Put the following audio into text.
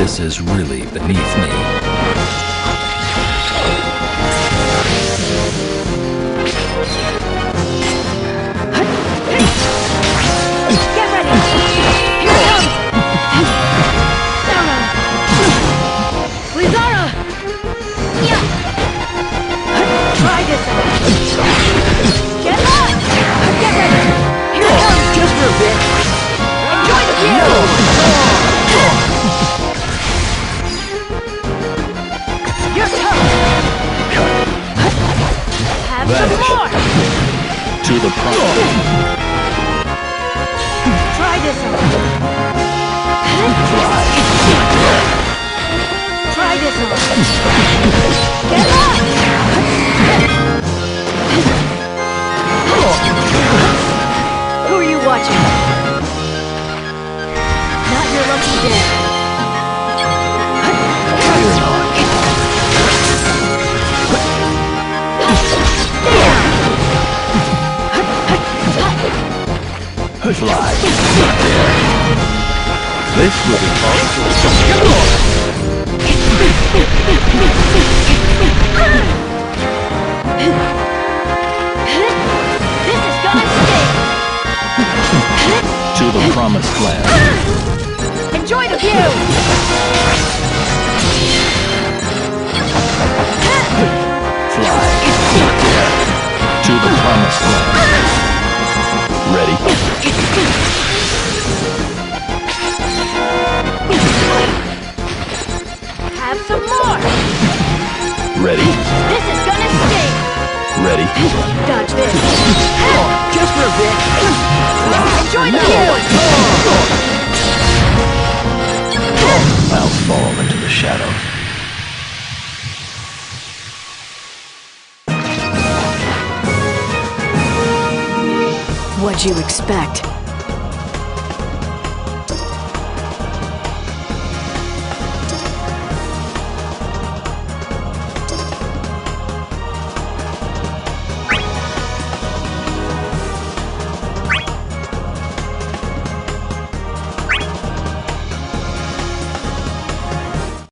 This is really beneath me. Get ready! Here it comes! Blizzara! Try this out! Get on! Get ready! Here it comes! Just for a bit. Enjoy the view! You're tough! Have some more! To the promise. Try this out! Try this out! Get on! Who are you watching? Not your lucky day. Fly. This will be fun. This is gonna stick. To the promised land. Enjoy the view. Fly. To the promised land. Ready? Have some more. Ready? This is gonna stick. Ready? Dodge this. Just for a bit. Enjoy the view. I'll fall into the shadows. What'd you expect?